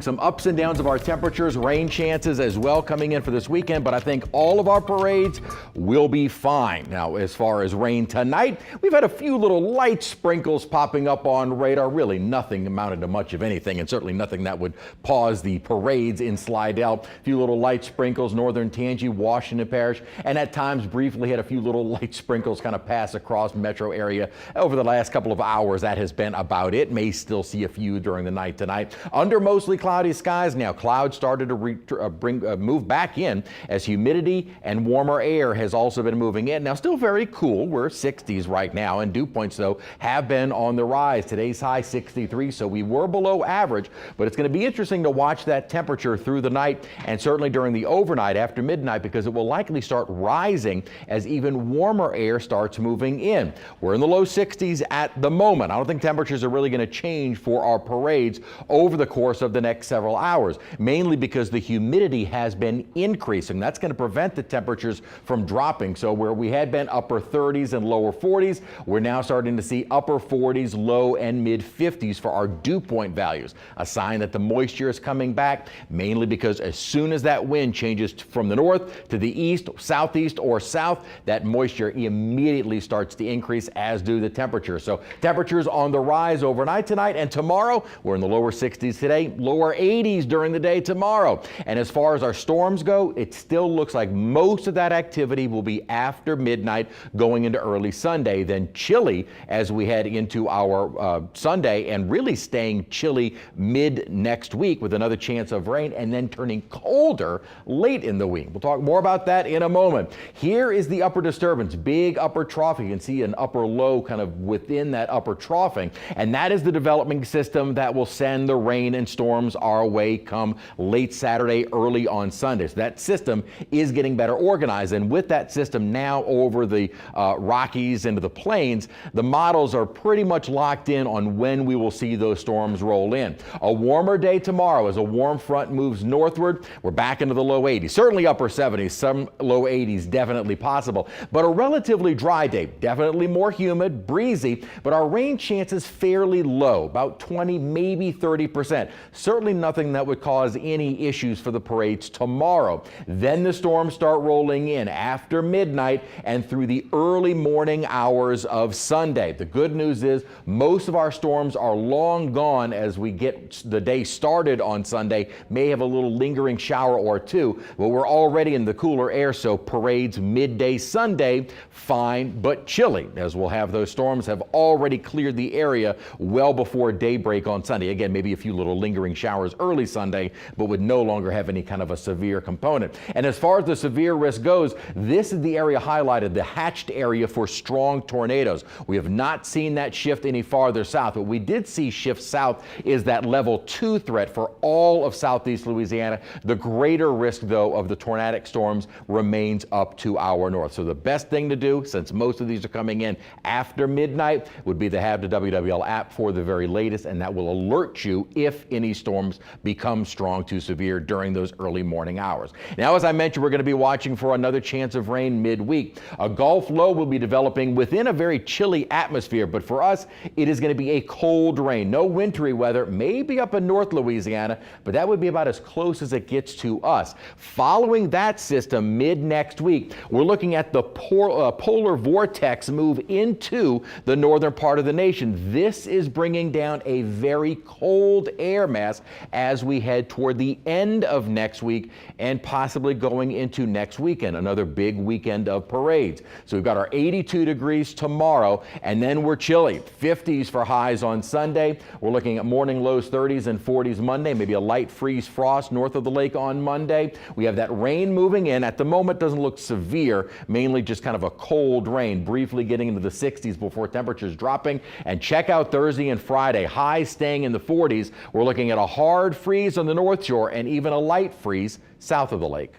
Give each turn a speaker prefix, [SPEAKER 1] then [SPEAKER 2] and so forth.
[SPEAKER 1] Some ups and downs of our temperatures, rain chances as well coming in for this weekend, but I think all of our parades will be fine. Now, as far as rain tonight, we've had a few little light sprinkles popping up on radar. Really nothing amounted to much of anything, and certainly nothing that would pause the parades in Slidell. A few little light sprinkles, northern Tangi, Washington Parish, and at times briefly had a few little light sprinkles kind of pass across metro area over the last couple of hours. That has been about it. May still see a few during the night tonight. Under mostly cloudy skies now. Clouds started to move back in as humidity and warmer air has also been moving in. Now still very cool. We're 60s right now, and dew points though have been on the rise. Today's high 63, so we were below average, but it's going to be interesting to watch that temperature through the night and certainly during the overnight after midnight, because it will likely start rising as even warmer air starts moving in. We're in the low 60s at the moment. I don't think temperatures are really going to change for our parades over the course of the next several hours, mainly because the humidity has been increasing. That's going to prevent the temperatures from dropping. So where we had been upper 30s and lower 40s, we're now starting to see upper 40s, low and mid 50s for our dew point values. A sign that the moisture is coming back, mainly because as soon as that wind changes from the north to the east, southeast or south, that moisture immediately starts to increase, as do the temperatures. So temperatures on the rise overnight tonight and tomorrow. We're in the lower 60s today, lower 80s during the day tomorrow. And as far as our storms go, it still looks like most of that activity will be after midnight going into early Sunday, then chilly as we head into our Sunday, and really staying chilly mid next week with another chance of rain, and then turning colder late in the week. We'll talk more about that in a moment. Here is the upper disturbance, big upper troughing. You can see an upper low kind of within that upper troughing, and that is the developing system that will send the rain and storms our way come late Saturday, early on Sunday. So that system is getting better organized, and with that system now over the Rockies into the plains, the models are pretty much locked in on when we will see those storms roll in. A warmer day tomorrow as a warm front moves northward. We're back into the low 80s, certainly upper 70s, some low 80s definitely possible, but a relatively dry day, definitely more humid, breezy, but our rain chances fairly low, about 20, maybe 30%. Certainly nothing that would cause any issues for the parades tomorrow. Then the storms start rolling in after midnight and through the early morning hours of Sunday. The good news is most of our storms are long gone as we get the day started on Sunday. May have a little lingering shower or two, but we're already in the cooler air, so parades midday Sunday, fine but chilly, as we'll have those storms have already cleared the area well before daybreak on Sunday. Again, maybe a few little lingering showers early Sunday, but would no longer have any kind of a severe component. And as far as the severe risk goes, this is the area highlighted, the hatched area for strong tornadoes. We have not seen that shift any farther south. What we did see shift south is that level 2 threat for all of southeast Louisiana. The greater risk, though, of the tornadic storms remains up to our north. So the best thing to do, since most of these are coming in after midnight, would be to have the WWL app for the very latest, and that will alert you if any storms become strong to severe during those early morning hours. Now, as I mentioned, we're going to be watching for another chance of rain midweek. A Gulf low will be developing within a very chilly atmosphere, but for us, it is going to be a cold rain. No wintry weather, maybe up in North Louisiana, but that would be about as close as it gets to us. Following that system mid next week, we're looking at the polar vortex move into the northern part of the nation. This is bringing down a very cold air mass as we head toward the end of next week and possibly going into next weekend, another big weekend of parades. So we've got our 82 degrees tomorrow, and then we're chilly. 50s for highs on Sunday. We're looking at morning lows 30s and 40s Monday, maybe a light freeze frost north of the lake on Monday. We have that rain moving in. At the moment, doesn't look severe, mainly just kind of a cold rain, briefly getting into the 60s before temperatures dropping. And check out Thursday and Friday, highs staying in the 40s. We're looking at a hard freeze on the North Shore and even a light freeze south of the lake.